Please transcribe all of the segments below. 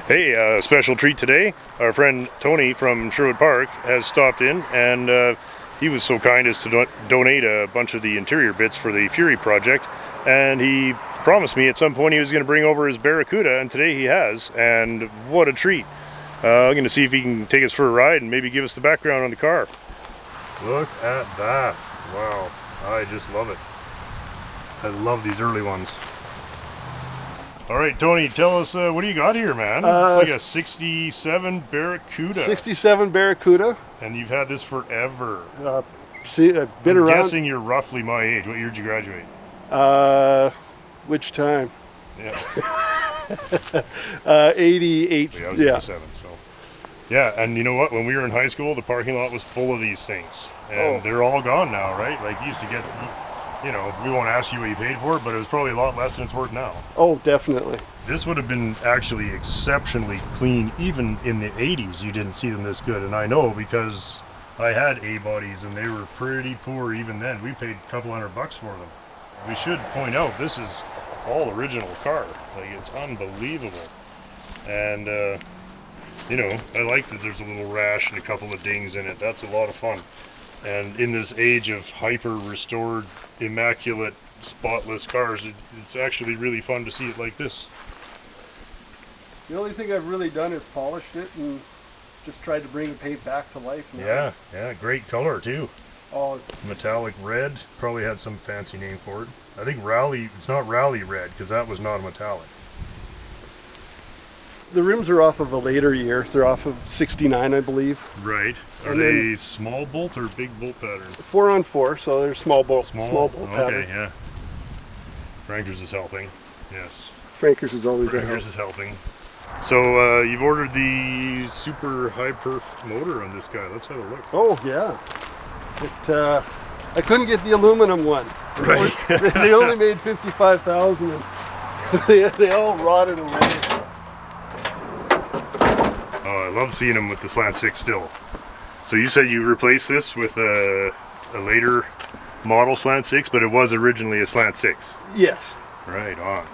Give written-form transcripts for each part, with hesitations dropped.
Hey, special treat today. Our friend Tony from Sherwood Park has stopped in, and he was so kind as to donate a bunch of the interior bits for the Fury project, and he promised me at some point he was going to bring over his Barracuda, and today he has, and what a treat. I'm going to see if he can take us for a ride and maybe give us the background on the car. Look at that. Wow, I just love it. I love these early ones. All right, Tony, tell us, what do you got here, man? It's like a 67 Barracuda. 67 Barracuda. And you've had this forever. Been I'm around. guessing you're roughly my age. What year did you graduate? Which time? Yeah. 88. Yeah, I was 87, so. Yeah, and you know what? When we were in high school, the parking lot was full of these things. And they're all gone now, right? Like, you used to get, you know, we won't ask you what you paid for it, but it was probably a lot less than it's worth now. Oh, definitely. This would have been actually exceptionally clean. Even in the 80s, you didn't see them this good. And I know because I had A-bodies and they were pretty poor even then. We paid a couple $100 for them. We should point out, this is all original car. Like, it's unbelievable. And, you know, I like that there's a little rash and a couple of dings in it. That's a lot of fun. And in this age of hyper-restored, immaculate, spotless cars, it's actually really fun to see it like this. The only thing I've really done is polished it and just tried to bring the paint back to life. Yeah, yeah, great color too. Oh, Metallic red, probably had some fancy name for it. I think Rally, it's not Rally red, because that was not a metallic. the rims are off of a later year. They're off of 69, I believe. Right. Are And they small bolt or big bolt pattern? 4-on-4, so they're small bolt. Small bolt pattern. Okay, yeah. Frankers is helping. Yes. Frankers is always a Frankers is helping. So you've ordered the super high perf motor on this guy. Let's have a look. Oh yeah. I couldn't get the aluminum one. Right. They only made 55,000 and they all rotted away. Oh, I love seeing them with the Slant Six still. So you said you replaced this with a later model Slant Six, but it was originally a Slant Six. Yes. Right on.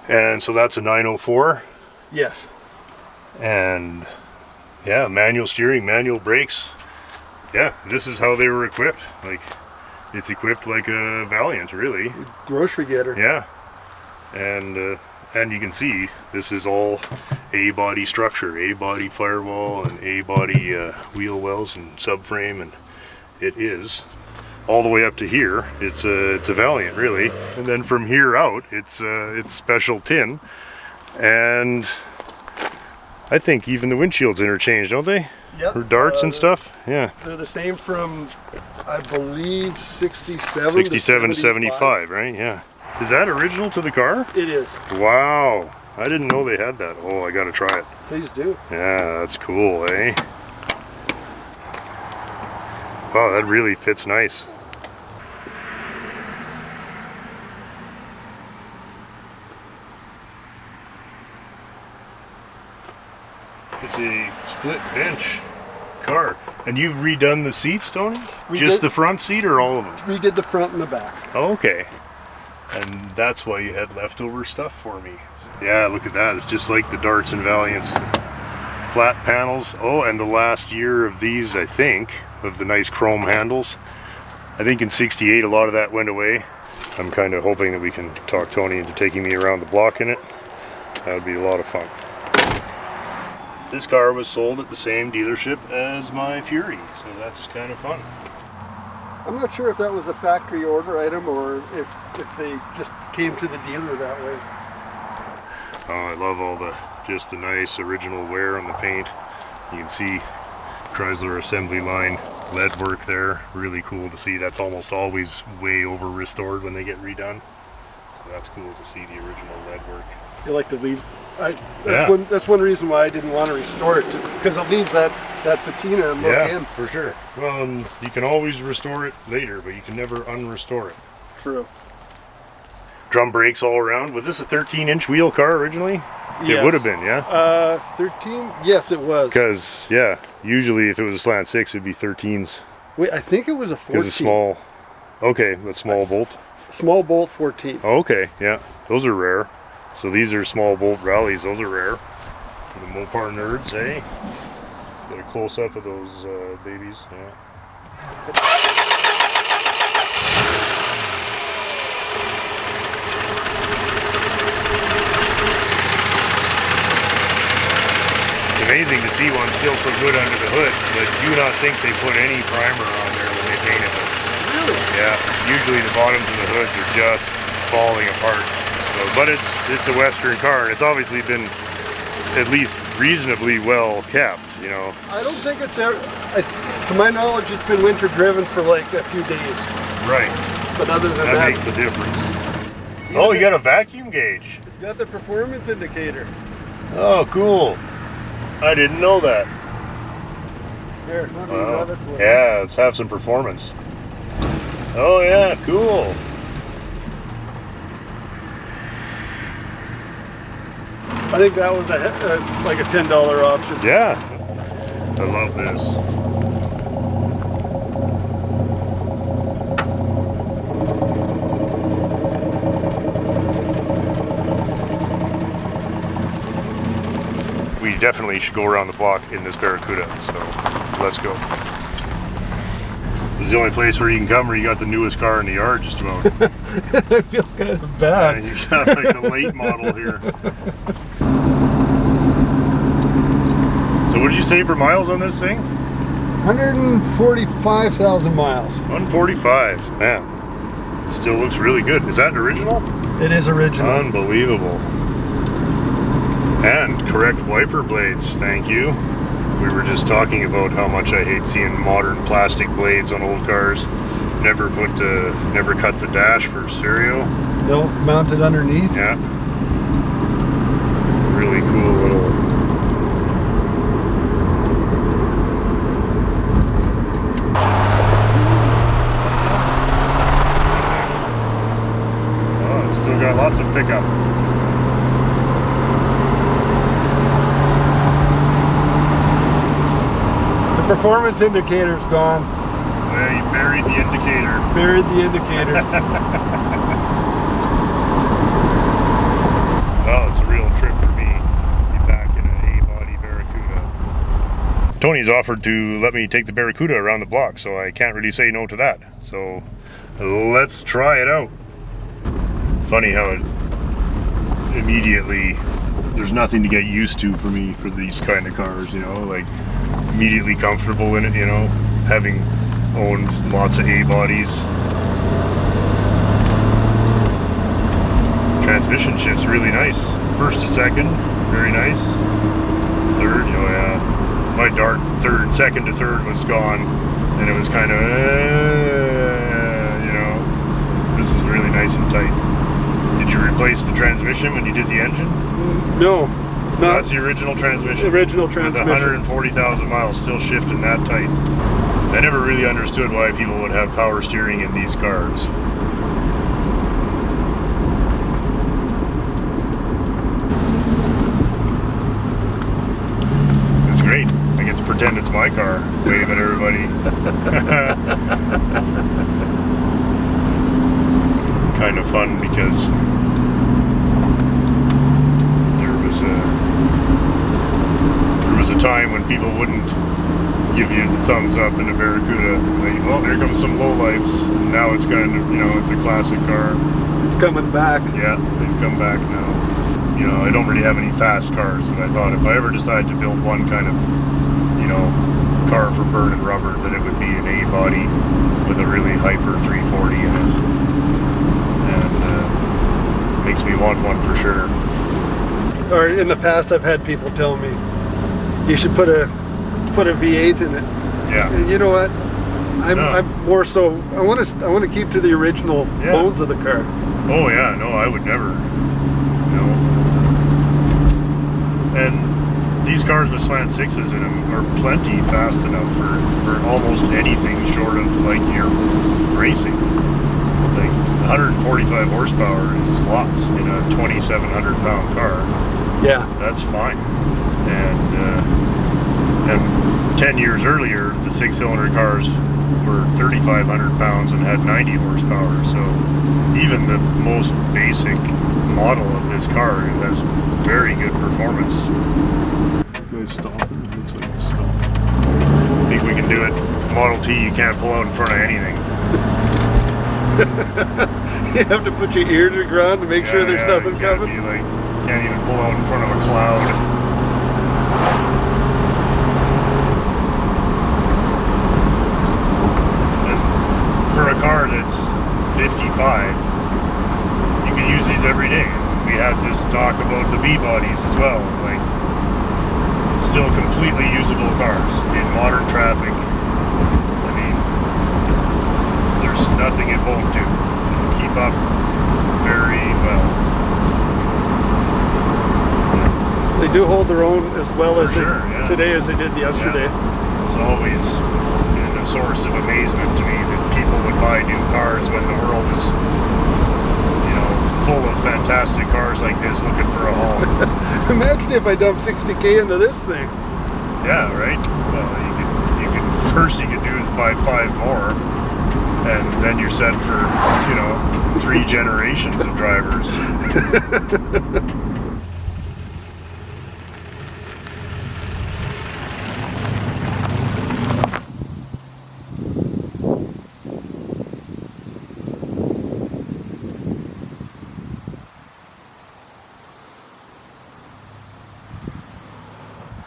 And so that's a 904. Yes. And yeah, manual steering, manual brakes. Yeah, this is how they were equipped. Like, it's equipped like a Valiant, really. Grocery getter. Yeah. And you can see this is all A-body structure, A-body firewall and A-body wheel wells and subframe, and it is all the way up to here. It's a Valiant, really. And then from here out, it's special tin. And I think even the windshield's interchanged, don't they? Yep. For darts and stuff? Yeah. They're the same from, I believe, 67 67 to 75, right? Yeah. Is that original to the car? It is. Wow. I didn't know they had that. Oh, I gotta try it. Please do. Yeah, that's cool, eh? Wow, that really fits nice. It's a split bench car. And you've redone the seats, Tony? Just the front seat or all of them? Redid the front and the back. Oh, okay. And that's why you had leftover stuff for me. Yeah, look at that. It's just like the Darts and Valiants. Flat panels. Oh, and the last year of these, I think, of the nice chrome handles. I think in 68 a lot of that went away. I'm kind of hoping that we can talk Tony into taking me around the block in it. That would be a lot of fun. This car was sold at the same dealership as my Fury, so that's kind of fun. I'm not sure if that was a factory order item or if they just came to the dealer that way. Oh, I love all just the nice original wear on the paint. You can see Chrysler assembly line lead work there. Really cool to see. That's almost always way over restored when they get redone. So that's cool to see the original lead work. You like to leave. That's one reason why I didn't want to restore it, because it leaves that patina look in. For sure. Well, and you can always restore it later, but you can never unrestore it. True. Drum brakes all around. Was this a 13-inch wheel car originally? Yes. It would have been, yeah? 13? Yes, it was. Because, yeah, usually if it was a Slant Six, it'd be 13s. Wait, I think it was a 14. Because it's small. Okay, that's small bolt. Small bolt 14. Oh, okay, yeah. Those are rare. So these are small bolt rallies. Those are rare. For the Mopar nerds, eh? Get a close-up of those babies, yeah. It's amazing to see one still so good under the hood, but do not think they put any primer on there when they painted them. Really? Yeah, usually the bottoms of the hoods are just falling apart. So, but it's a Western car, and it's obviously been at least reasonably well kept, you know. I don't think it's ever, to my knowledge, it's been winter driven for like a few days. Right. But other than That makes the difference. Oh, you got a vacuum gauge. It's got the performance indicator. Oh, cool. I didn't know that. Here, let me grab it for you. Yeah, let's have some performance. Oh yeah, cool. I think that was like a $10 option. Yeah. I love this. We definitely should go around the block in this Barracuda, so let's go. This is the only place where you can come where you got the newest car in the yard just about. I feel kind of bad. You got like the late model here. So what did you say for miles on this thing? 145,000 miles. 145, man. Still looks really good. Is that original? It is original. Unbelievable. And correct wiper blades, thank you. We were just talking about how much I hate seeing modern plastic blades on old cars. Never cut the dash for stereo. No, mounted underneath. Yeah. Really cool little. Oh, it's still got lots of pickup. Performance indicator's gone. Yeah, you buried the indicator. Buried the indicator. Oh, it's a real trip for me to be back in an A-body Barracuda. Tony's offered to let me take the Barracuda around the block, so I can't really say no to that. So let's try it out. Funny how it immediately, there's nothing to get used to for me for these kind of cars, you know, like immediately comfortable in it, you know, having owned lots of A-bodies. Transmission shift's really nice. First to second, very nice. Third, oh yeah. My dart second to third was gone, and it was kind of, you know, this is really nice and tight. Did you replace the transmission when you did the engine? No. So that's the original transmission. Original transmission. With 140,000 miles, still shifting that tight. I never really understood why people would have power steering in these cars. It's great. I get to pretend it's my car, wave at everybody. Kind of fun because there was a time when people wouldn't give you the thumbs up in a Barracuda. Like, well, here comes some lowlifes. And now it's kind of, you know, it's a classic car. It's coming back. Yeah, they've come back now. You know, I don't really have any fast cars, but I thought if I ever decide to build one kind of, you know, car for burning rubber, that it would be an A-body with a really hyper 340 in it. And makes me want one for sure. Or in the past, I've had people tell me you should put a V8 in it. Yeah. And you know what? I'm more so. I want to keep to the original bones of the car. Oh yeah, no, I would never. No. And these cars with Slant Sixes in them are plenty fast enough for almost anything short of like your racing. Like 145 horsepower is lots in a 2,700 pound car. Yeah, that's fine. And 10 years earlier, the 6-cylinder cars were 3,500 pounds and had 90 horsepower. So even the most basic model of this car has very good performance. Nice stopping. It looks like it's stopping. I think we can do it. Model T, you can't pull out in front of anything. You have to put your ear to the ground to make sure there's nothing coming. You can't even pull out in front of a cloud. And for a car that's 55, you can use these every day. We had this talk about the B-bodies as well. Like, still completely usable cars in modern traffic. I mean, there's nothing it won't do. It'll keep up very well. They do hold their own as well as today as they did yesterday. Yeah. It's always been a source of amazement to me that people would buy new cars when the world is, you know, full of fantastic cars like this looking for a home. Imagine if I dumped 60K into this thing. Yeah, right? Well, first you could do is buy 5 more, and then you're set for, you know, 3 generations of drivers.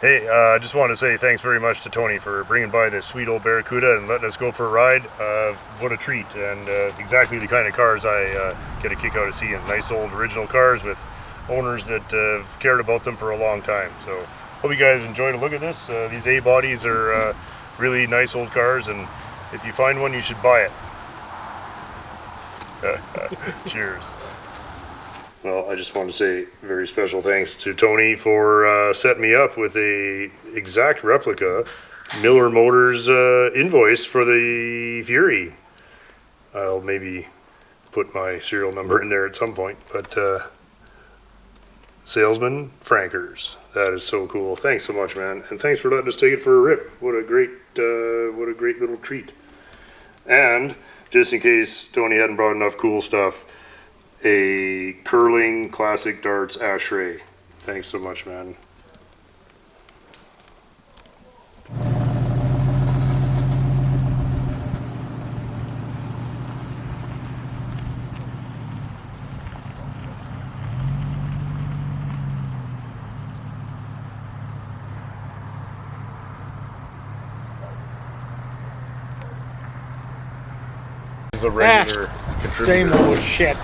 Hey, I just want to say thanks very much to Tony for bringing by this sweet old Barracuda and letting us go for a ride. What a treat, and exactly the kind of cars I get a kick out of seeing. Nice old original cars with owners that have cared about them for a long time. So hope you guys enjoyed a look at this. These A-bodies are really nice old cars, and if you find one, you should buy it. Cheers. Well, I just want to say very special thanks to Tony for setting me up with a exact replica Miller Motors invoice for the Fury. I'll maybe put my serial number in there at some point, but Salesman Frankers, that is so cool. Thanks so much, man, and thanks for letting us take it for a rip. What a great little treat. And just in case Tony hadn't brought enough cool stuff, a curling classic darts ashtray. Thanks so much, man. Is a regular contributor. Same old shit.